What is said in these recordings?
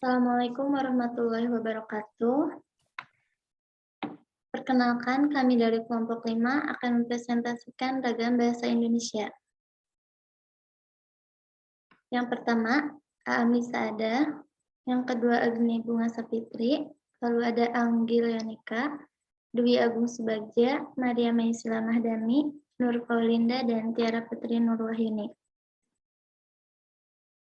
Assalamualaikum warahmatullahi wabarakatuh. Perkenalkan, kami dari kelompok 5 akan mempresentasikan ragam bahasa Indonesia. Yang pertama, Amisa ada. Yang kedua, Agni Bunga Sapitri. Lalu ada Anggil Yonika, Dwi Agung Subagja, Maria Maisila Mahdani, Nur Paulinda, dan Tiara Putri Nurwahyuni.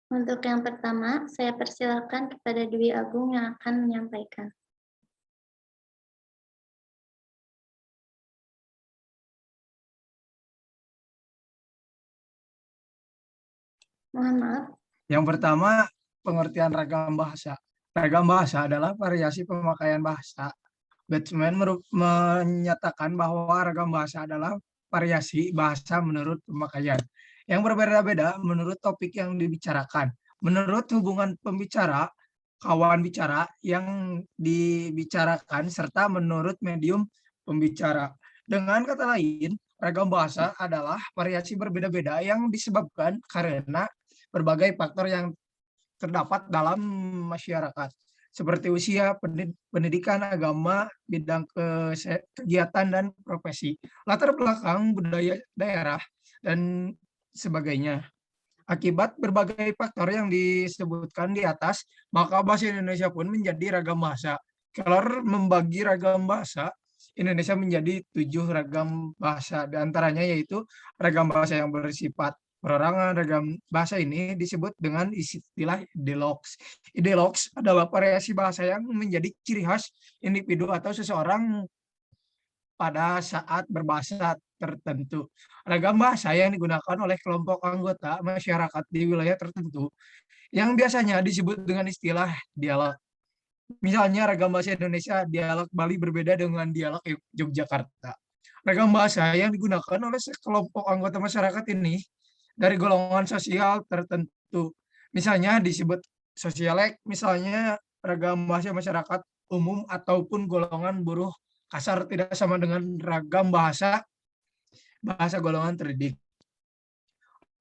Untuk yang pertama, saya persilakan kepada Dwi Agung yang akan menyampaikan. Mohon maaf. Yang pertama, pengertian ragam bahasa. Ragam bahasa adalah variasi pemakaian bahasa. Bateman menyatakan bahwa ragam bahasa adalah variasi bahasa menurut pemakaian yang berbeda-beda menurut topik yang dibicarakan, menurut hubungan pembicara, kawan bicara yang dibicarakan, serta menurut medium pembicara. Dengan kata lain, ragam bahasa adalah variasi berbeda-beda yang disebabkan karena berbagai faktor yang terdapat dalam masyarakat, seperti usia, pendidikan, agama, bidang kegiatan dan profesi, latar belakang budaya daerah, dan sebagainya. Akibat berbagai faktor yang disebutkan di atas, maka bahasa Indonesia pun menjadi ragam bahasa. Keller membagi ragam bahasa Indonesia menjadi 7 ragam bahasa, diantaranya yaitu ragam bahasa yang bersifat perorangan. Ragam bahasa ini disebut dengan istilah ideologs. Ideologs adalah variasi bahasa yang menjadi ciri khas individu atau seseorang pada saat berbahasa tertentu. Ragam bahasa yang digunakan oleh kelompok anggota masyarakat di wilayah tertentu yang biasanya disebut dengan istilah dialog. Misalnya ragam bahasa Indonesia, dialog Bali berbeda dengan dialog Yogyakarta. Ragam bahasa yang digunakan oleh sekelompok anggota masyarakat ini dari golongan sosial tertentu. Misalnya disebut sosialek, misalnya ragam bahasa masyarakat umum ataupun golongan buruh kasar tidak sama dengan ragam bahasa golongan terdidik.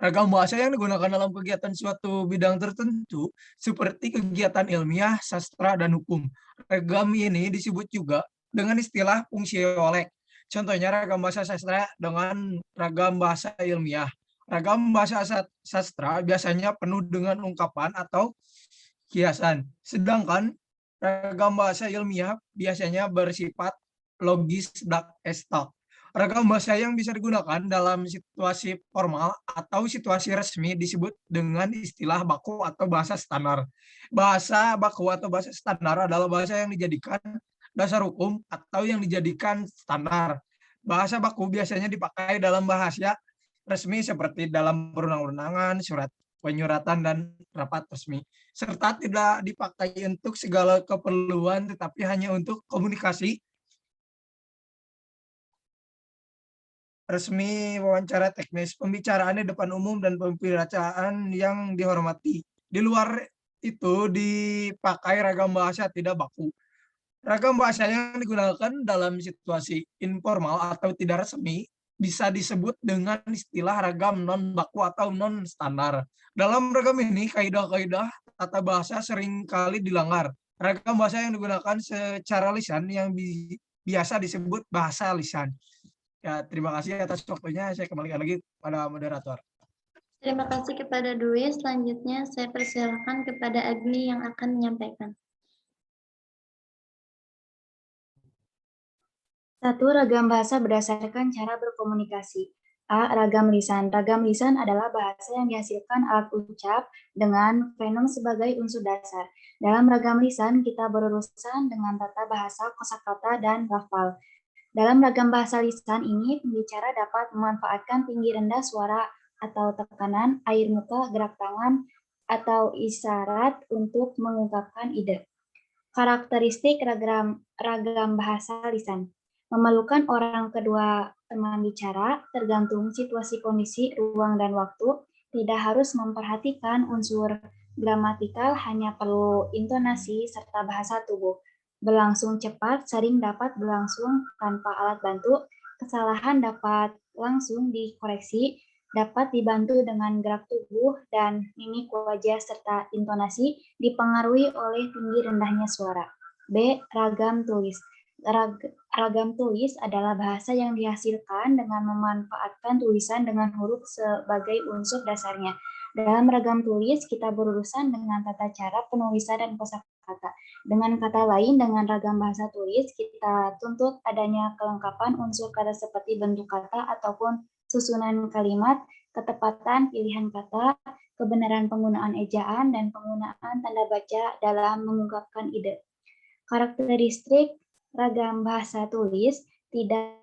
Ragam bahasa yang digunakan dalam kegiatan suatu bidang tertentu, seperti kegiatan ilmiah, sastra, dan hukum. Ragam ini disebut juga dengan istilah fungsiolek. Contohnya ragam bahasa sastra dengan ragam bahasa ilmiah. Ragam bahasa sastra biasanya penuh dengan ungkapan atau kiasan, sedangkan ragam bahasa ilmiah biasanya bersifat logis dan estok. Ragam bahasa yang bisa digunakan dalam situasi formal atau situasi resmi disebut dengan istilah baku atau bahasa standar. Bahasa baku atau bahasa standar adalah bahasa yang dijadikan dasar hukum atau yang dijadikan standar. Bahasa baku biasanya dipakai dalam bahasa resmi seperti dalam perundang-undangan, surat penyuratan, dan rapat resmi, serta tidak dipakai untuk segala keperluan tetapi hanya untuk komunikasi resmi, wawancara teknis, pembicaraan di depan umum, dan pembicaraan yang dihormati. Di luar itu dipakai ragam bahasa tidak baku. Ragam bahasa yang digunakan dalam situasi informal atau tidak resmi bisa disebut dengan istilah ragam non baku atau non standar. Dalam ragam ini, kaidah-kaidah tata bahasa seringkali dilanggar. Ragam bahasa yang digunakan secara lisan yang biasa disebut bahasa lisan. Ya, terima kasih atas waktunya. Saya kembalikan lagi pada moderator. Terima kasih kepada Dwi. Selanjutnya saya persilakan kepada Agni yang akan menyampaikan. 1. Ragam bahasa berdasarkan cara berkomunikasi. A. Ragam lisan. Ragam lisan adalah bahasa yang dihasilkan alat ucap dengan fonem sebagai unsur dasar. Dalam ragam lisan, kita berurusan dengan tata bahasa, kosakata, dan lafal. Dalam ragam bahasa lisan ini, pembicara dapat memanfaatkan tinggi rendah suara atau tekanan, air muka, gerak tangan, atau isyarat untuk mengungkapkan ide. Karakteristik ragam bahasa lisan. Memalukan orang kedua teman bicara, tergantung situasi kondisi, ruang, dan waktu, tidak harus memperhatikan unsur gramatikal, hanya perlu intonasi serta bahasa tubuh. Berlangsung cepat, sering dapat berlangsung tanpa alat bantu, kesalahan dapat langsung dikoreksi, dapat dibantu dengan gerak tubuh dan mimik wajah serta intonasi dipengaruhi oleh tinggi rendahnya suara. B. Ragam tulis. Ragam tulis adalah bahasa yang dihasilkan dengan memanfaatkan tulisan dengan huruf sebagai unsur dasarnya. Dalam ragam tulis, kita berurusan dengan tata cara penulisan dan kosakata. Dengan kata lain, dengan ragam bahasa tulis, kita tuntut adanya kelengkapan unsur kata seperti bentuk kata ataupun susunan kalimat, ketepatan pilihan kata, kebenaran penggunaan ejaan, dan penggunaan tanda baca dalam mengungkapkan ide. Karakteristik ragam bahasa tulis tidak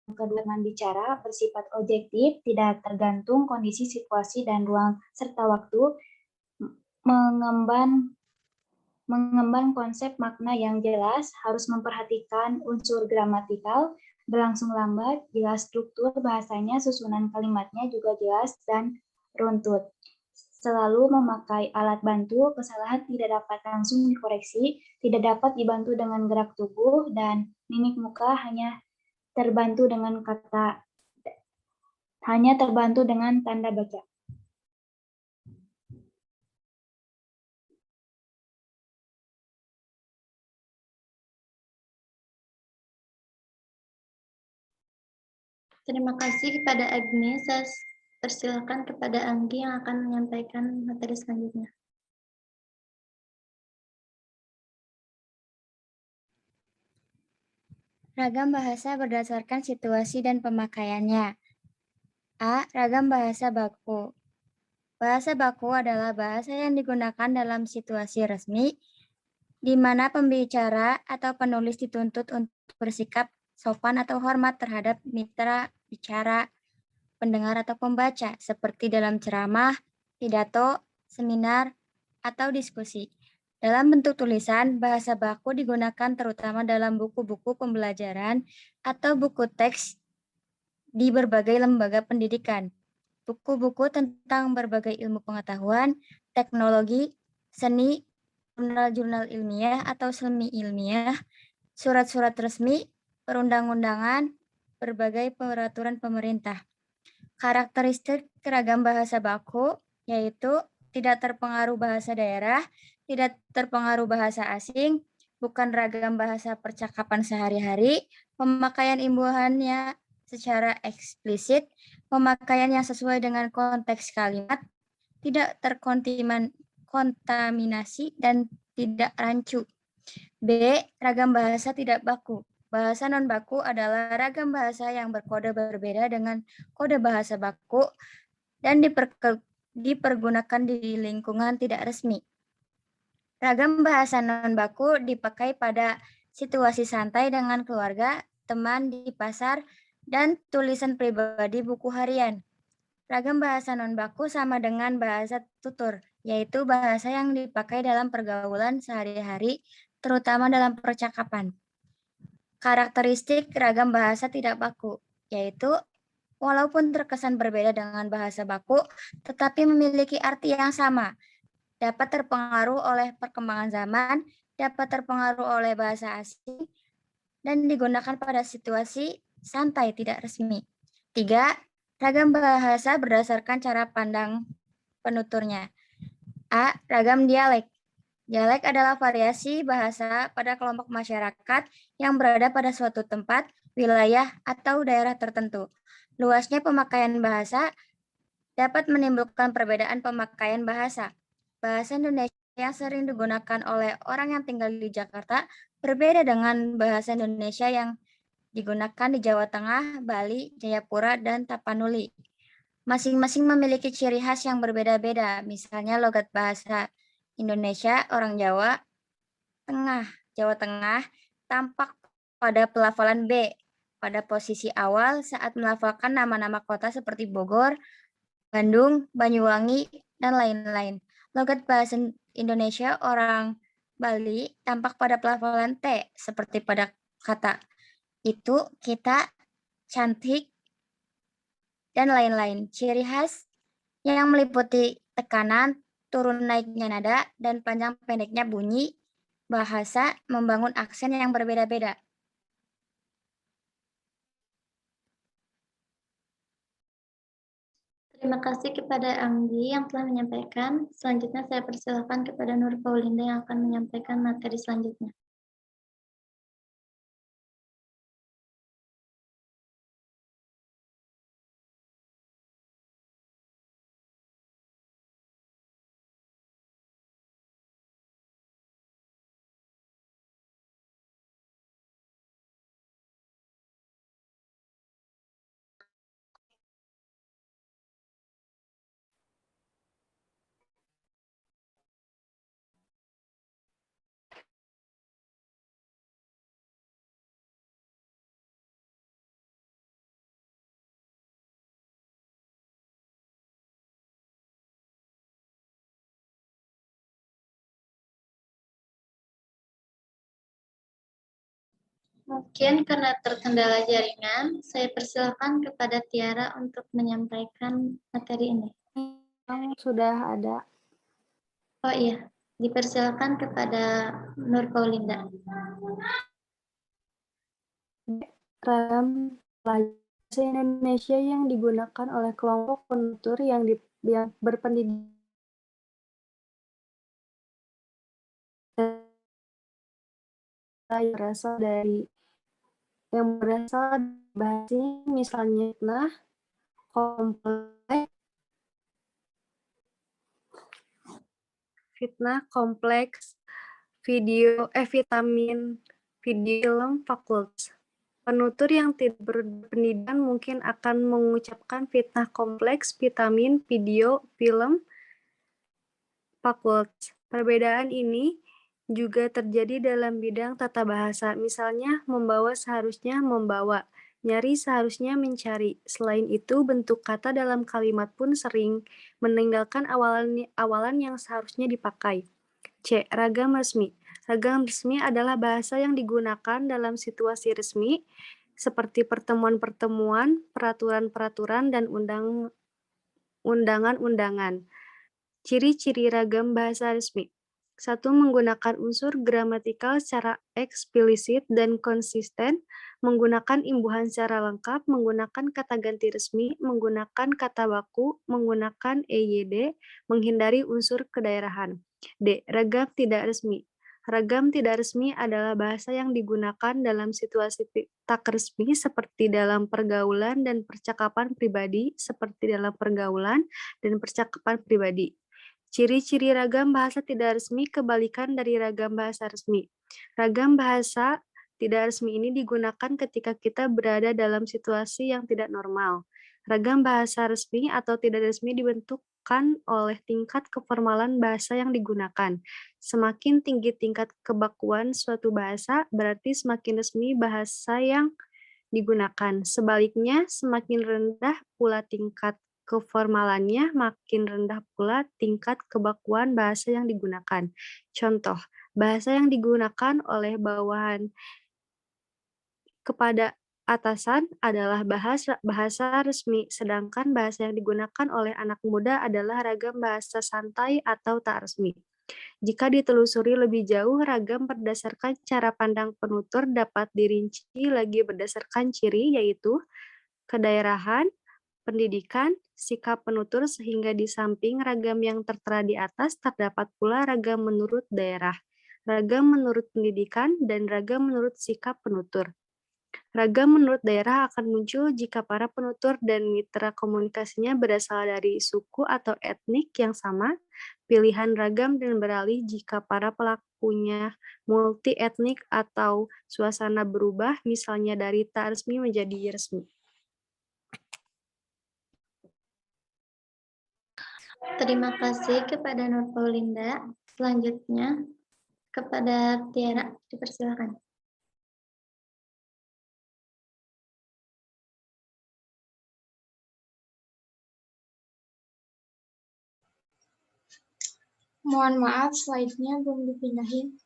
kedua bicara bersifat objektif, tidak tergantung kondisi, situasi, dan ruang serta waktu, mengemban konsep makna yang jelas, harus memperhatikan unsur gramatikal, berlangsung lambat, jelas struktur bahasanya, susunan kalimatnya juga jelas dan runtut. Selalu memakai alat bantu, kesalahan tidak dapat langsung dikoreksi, tidak dapat dibantu dengan gerak tubuh, dan mimik muka hanya terbantu dengan tanda baca. Terima kasih kepada Agni. Saya persilakan kepada Anggi yang akan menyampaikan materi selanjutnya. Ragam bahasa berdasarkan situasi dan pemakaiannya. A. Ragam bahasa baku. Bahasa baku adalah bahasa yang digunakan dalam situasi resmi, di mana pembicara atau penulis dituntut untuk bersikap sopan atau hormat terhadap mitra bicara, pendengar atau pembaca, seperti dalam ceramah, pidato, seminar, atau diskusi. Dalam bentuk tulisan, bahasa baku digunakan terutama dalam buku-buku pembelajaran atau buku teks di berbagai lembaga pendidikan. Buku-buku tentang berbagai ilmu pengetahuan, teknologi, seni, jurnal-jurnal ilmiah atau semi ilmiah, surat-surat resmi, perundang-undangan, berbagai peraturan pemerintah. Karakteristik ragam bahasa baku yaitu tidak terpengaruh bahasa daerah, tidak terpengaruh bahasa asing, bukan ragam bahasa percakapan sehari-hari, pemakaian imbuhannya secara eksplisit, pemakaian yang sesuai dengan konteks kalimat, tidak terkontaminasi dan tidak rancu. B. Ragam bahasa tidak baku. Bahasa non-baku adalah ragam bahasa yang berkode berbeda dengan kode bahasa baku dan dipergunakan di lingkungan tidak resmi. Ragam bahasa non-baku dipakai pada situasi santai dengan keluarga, teman di pasar, dan tulisan pribadi buku harian. Ragam bahasa non-baku sama dengan bahasa tutur, yaitu bahasa yang dipakai dalam pergaulan sehari-hari, terutama dalam percakapan. Karakteristik ragam bahasa tidak baku, yaitu walaupun terkesan berbeda dengan bahasa baku, tetapi memiliki arti yang sama, dapat terpengaruh oleh perkembangan zaman, dapat terpengaruh oleh bahasa asing, dan digunakan pada situasi santai tidak resmi. 3. Ragam bahasa berdasarkan cara pandang penuturnya. A. Ragam dialek. Dialek adalah variasi bahasa pada kelompok masyarakat yang berada pada suatu tempat, wilayah, atau daerah tertentu. Luasnya pemakaian bahasa dapat menimbulkan perbedaan pemakaian bahasa. Bahasa Indonesia yang sering digunakan oleh orang yang tinggal di Jakarta berbeda dengan bahasa Indonesia yang digunakan di Jawa Tengah, Bali, Jayapura, dan Tapanuli. Masing-masing memiliki ciri khas yang berbeda-beda, misalnya logat bahasa Indonesia orang Jawa Tengah, tampak pada pelafalan B, pada posisi awal saat melafalkan nama-nama kota seperti Bogor, Bandung, Banyuwangi, dan lain-lain. Logat bahasa Indonesia orang Bali tampak pada pelafalan T, seperti pada kata itu, kita, cantik, dan lain-lain. Ciri khas yang meliputi tekanan, turun naiknya nada, dan panjang pendeknya bunyi, bahasa membangun aksen yang berbeda-beda. Terima kasih kepada Anggi yang telah menyampaikan. Selanjutnya saya persilakan kepada Nur Paulinda yang akan menyampaikan materi selanjutnya. Mungkin karena terkendala jaringan, saya persilakan kepada Tiara untuk menyampaikan materi ini. Sudah ada. Oh iya, dipersilakan kepada Nur Paulinda. Ragam bahasa Indonesia yang digunakan oleh kelompok penutur yang berpendidikan berasal dari bahasa misalnya fitnah kompleks, vitamin, film, fakultas. Penutur yang tidak berpendidikan mungkin akan mengucapkan fitnah kompleks, vitamin, video, film, fakultas. Perbedaan ini juga terjadi dalam bidang tata bahasa. Misalnya, membawa seharusnya membawa, nyari seharusnya mencari. Selain itu, bentuk kata dalam kalimat pun sering meninggalkan awalan yang seharusnya dipakai. C. Ragam resmi. Ragam resmi adalah bahasa yang digunakan dalam situasi resmi, seperti pertemuan-pertemuan, peraturan-peraturan, dan undangan-undangan. Ciri-ciri ragam bahasa resmi. 1. Menggunakan unsur gramatikal secara eksplisit dan konsisten, menggunakan imbuhan secara lengkap, menggunakan kata ganti resmi, menggunakan kata baku, menggunakan EYD, menghindari unsur kedaerahan. D. Ragam tidak resmi. Ragam tidak resmi adalah bahasa yang digunakan dalam situasi tak resmi seperti dalam pergaulan dan percakapan pribadi, Ciri-ciri ragam bahasa tidak resmi kebalikan dari ragam bahasa resmi. Ragam bahasa tidak resmi ini digunakan ketika kita berada dalam situasi yang tidak normal. Ragam bahasa resmi atau tidak resmi dibentukkan oleh tingkat keformalan bahasa yang digunakan. Semakin tinggi tingkat kebakuan suatu bahasa, berarti semakin resmi bahasa yang digunakan. Sebaliknya, semakin rendah pula tingkat keformalannya, makin rendah pula tingkat kebakuan bahasa yang digunakan. Contoh, bahasa yang digunakan oleh bawahan kepada atasan adalah bahasa resmi, sedangkan bahasa yang digunakan oleh anak muda adalah ragam bahasa santai atau tak resmi. Jika ditelusuri lebih jauh, ragam berdasarkan cara pandang penutur dapat dirinci lagi berdasarkan ciri, yaitu kedaerahan, pendidikan, sikap penutur, sehingga di samping ragam yang tertera di atas, terdapat pula ragam menurut daerah, ragam menurut pendidikan, dan ragam menurut sikap penutur. Ragam menurut daerah akan muncul jika para penutur dan mitra komunikasinya berasal dari suku atau etnik yang sama. Pilihan ragam dan beralih jika para pelakunya multi etnik atau suasana berubah, misalnya dari tak resmi menjadi resmi. Terima kasih kepada Nur Paulinda. Selanjutnya kepada Tiara, dipersilakan. Mohon maaf, slide-nya belum dipindahin.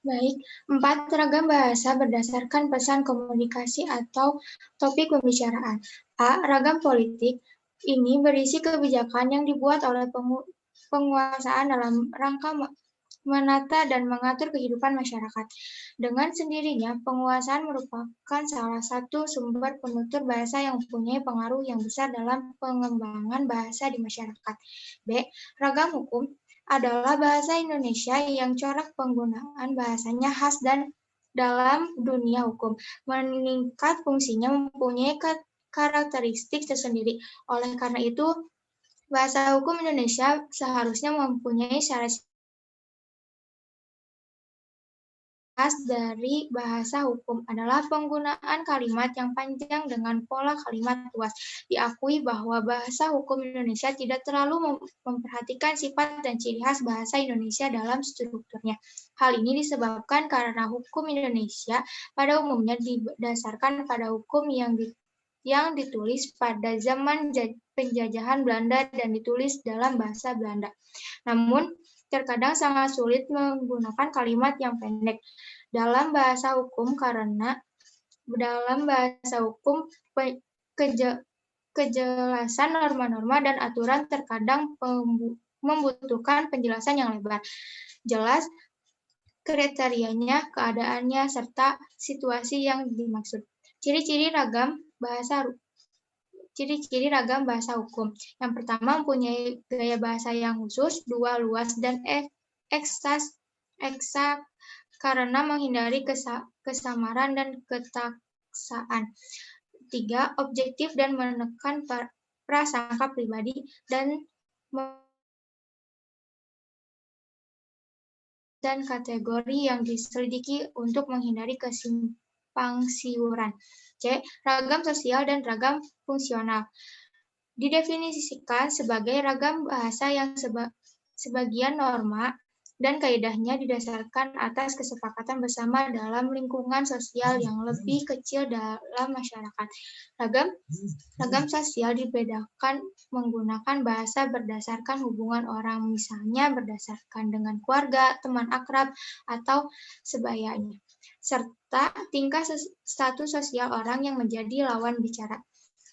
Baik, 4. Ragam bahasa berdasarkan pesan komunikasi atau topik pembicaraan. A. Ragam politik. Ini berisi kebijakan yang dibuat oleh penguasaan dalam rangka menata dan mengatur kehidupan masyarakat. Dengan sendirinya, penguasaan merupakan salah satu sumber penutur bahasa yang mempunyai pengaruh yang besar dalam pengembangan bahasa di masyarakat. B. Ragam hukum adalah bahasa Indonesia yang corak penggunaan bahasanya khas dan dalam dunia hukum. Meningkat fungsinya mempunyai karakteristik tersendiri. Oleh karena itu, bahasa hukum Indonesia seharusnya mempunyai syarat khas dari bahasa hukum adalah penggunaan kalimat yang panjang dengan pola kalimat luas. Diakui bahwa bahasa hukum Indonesia tidak terlalu memperhatikan sifat dan ciri khas bahasa Indonesia dalam strukturnya. Hal ini disebabkan karena hukum Indonesia pada umumnya didasarkan pada hukum yang ditulis pada zaman penjajahan Belanda dan ditulis dalam bahasa Belanda. Namun, terkadang sangat sulit menggunakan kalimat yang pendek dalam bahasa hukum karena dalam bahasa hukum kejelasan norma-norma dan aturan terkadang membutuhkan penjelasan yang lebar. Jelas kriterianya, keadaannya, serta situasi yang dimaksud. Ciri-ciri ragam bahasa hukum. Yang pertama, mempunyai gaya bahasa yang khusus, 2. Luas dan eksak karena menghindari kesamaran dan ketaksaan. 3. Objektif dan menekan prasangka pribadi dan kategori yang diselidiki untuk menghindari kesimpang siuran. C. Ragam sosial dan ragam fungsional. Didefinisikan sebagai ragam bahasa yang sebagian norma dan kaidahnya didasarkan atas kesepakatan bersama dalam lingkungan sosial yang lebih kecil dalam masyarakat. Ragam sosial dibedakan menggunakan bahasa berdasarkan hubungan orang, misalnya berdasarkan dengan keluarga, teman akrab, atau sebayanya, serta tingkah status sosial orang yang menjadi lawan bicara.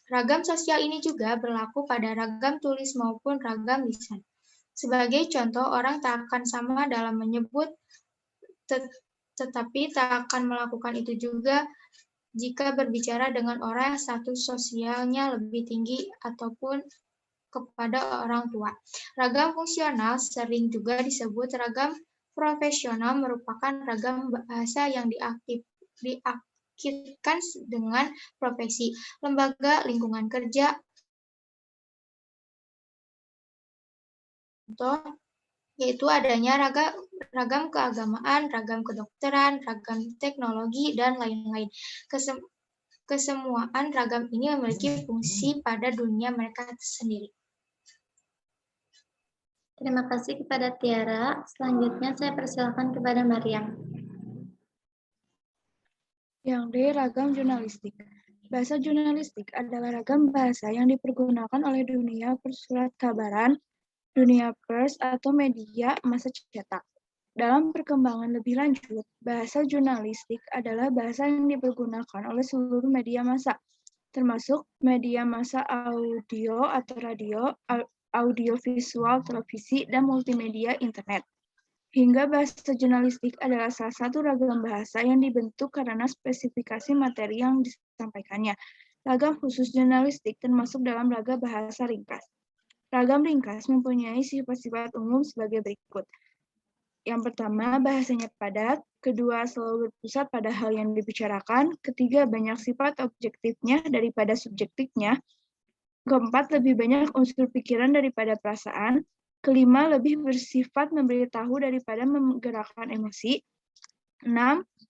Ragam sosial ini juga berlaku pada ragam tulis maupun ragam lisan. Sebagai contoh, orang tak akan sama dalam menyebut, tetapi tak akan melakukan itu juga jika berbicara dengan orang yang status sosialnya lebih tinggi ataupun kepada orang tua. Ragam fungsional sering juga disebut ragam profesional, merupakan ragam bahasa yang diakhirkan dengan profesi, lembaga, lingkungan kerja, contoh yaitu adanya ragam keagamaan, ragam kedokteran, ragam teknologi, dan lain-lain. Kesemuaan ragam ini memiliki fungsi pada dunia mereka sendiri. Terima kasih kepada Tiara. Selanjutnya saya persilakan kepada Maryam. Yang D. Ragam jurnalistik. Bahasa jurnalistik adalah ragam bahasa yang dipergunakan oleh dunia persurat kabaran, dunia pers, atau media massa cetak. Dalam perkembangan lebih lanjut, bahasa jurnalistik adalah bahasa yang dipergunakan oleh seluruh media massa, termasuk media massa audio atau radio, audiovisual, televisi, dan multimedia internet. Hingga bahasa jurnalistik adalah salah satu ragam bahasa yang dibentuk karena spesifikasi materi yang disampaikannya. Ragam khusus jurnalistik termasuk dalam ragam bahasa ringkas. Ragam ringkas mempunyai sifat-sifat umum sebagai berikut. Yang pertama, bahasanya padat. Kedua, selalu berpusat pada hal yang dibicarakan. Ketiga, banyak sifat objektifnya daripada subjektifnya. Keempat, lebih banyak unsur pikiran daripada perasaan. Kelima, lebih bersifat memberitahu daripada menggerakkan emosi. 6.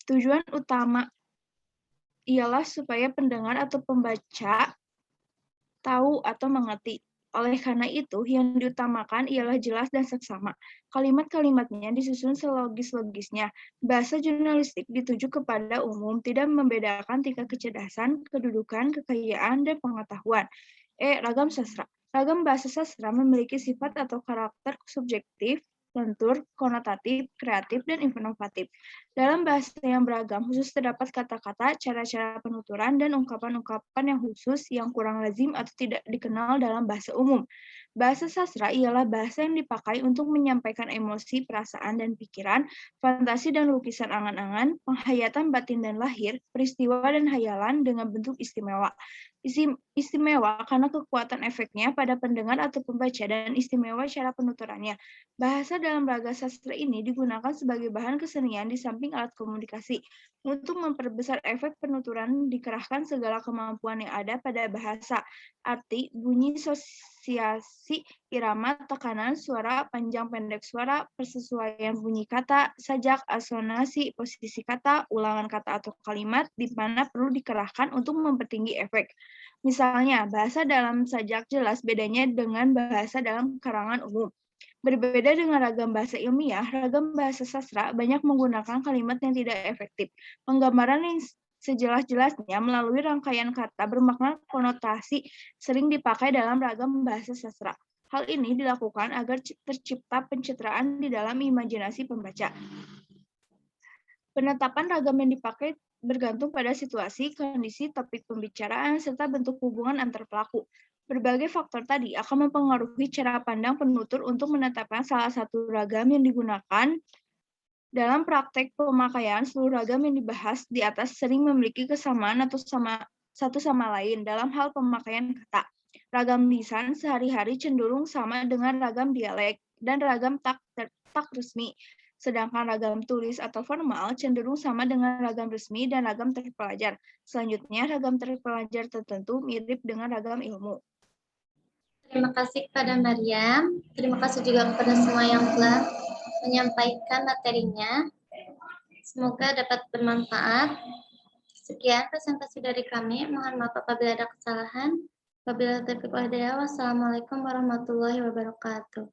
Tujuan utama ialah supaya pendengar atau pembaca tahu atau mengerti. Oleh karena itu, yang diutamakan ialah jelas dan seksama. Kalimat-kalimatnya disusun selogis-logisnya. Bahasa jurnalistik dituju kepada umum, tidak membedakan tingkat kecerdasan, kedudukan, kekayaan, dan pengetahuan. Ragam sastra. Ragam bahasa sastra memiliki sifat atau karakter subjektif, lentur, konotatif, kreatif, dan inovatif. Dalam bahasa yang beragam, khusus terdapat kata-kata, cara-cara penuturan, dan ungkapan-ungkapan yang khusus yang kurang lazim atau tidak dikenal dalam bahasa umum. Bahasa sastra ialah bahasa yang dipakai untuk menyampaikan emosi, perasaan, dan pikiran, fantasi dan lukisan angan-angan, penghayatan batin dan lahir, peristiwa dan hayalan dengan bentuk istimewa. Istimewa karena kekuatan efeknya pada pendengar atau pembaca dan istimewa cara penuturannya. Bahasa dalam raga sastra ini digunakan sebagai bahan kesenian di samping alat komunikasi. Untuk memperbesar efek penuturan dikerahkan segala kemampuan yang ada pada bahasa. Arti, bunyi, asosiasi, irama, tekanan, suara, panjang pendek suara, persesuaian bunyi kata, sajak, asonasi, posisi kata, ulangan kata atau kalimat, di mana perlu dikerahkan untuk mempertinggi efek. Misalnya, bahasa dalam sajak jelas bedanya dengan bahasa dalam karangan umum. Berbeda dengan ragam bahasa ilmiah, ragam bahasa sastra banyak menggunakan kalimat yang tidak efektif. Penggambaran yang sejelas-jelasnya melalui rangkaian kata bermakna konotasi sering dipakai dalam ragam bahasa sastra. Hal ini dilakukan agar tercipta pencitraan di dalam imajinasi pembaca. Penetapan ragam yang dipakai bergantung pada situasi, kondisi, topik pembicaraan, serta bentuk hubungan antar pelaku. Berbagai faktor tadi akan mempengaruhi cara pandang penutur untuk menetapkan salah satu ragam yang digunakan. Dalam praktek pemakaian, seluruh ragam yang dibahas di atas sering memiliki kesamaan atau satu sama lain dalam hal pemakaian kata. Ragam lisan sehari-hari cenderung sama dengan ragam dialek dan ragam tak resmi. Sedangkan ragam tulis atau formal cenderung sama dengan ragam resmi dan ragam terpelajar. Selanjutnya, ragam terpelajar tertentu mirip dengan ragam ilmu. Terima kasih kepada Maryam. Terima kasih juga kepada semua yang telah menyampaikan materinya. Semoga dapat bermanfaat. Sekian presentasi dari kami. Mohon maaf apabila ada kesalahan. Wabillahi taufiq wal hidayah. Wassalamualaikum warahmatullahi wabarakatuh.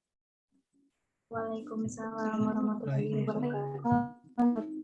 Waalaikumsalam warahmatullahi wabarakatuh.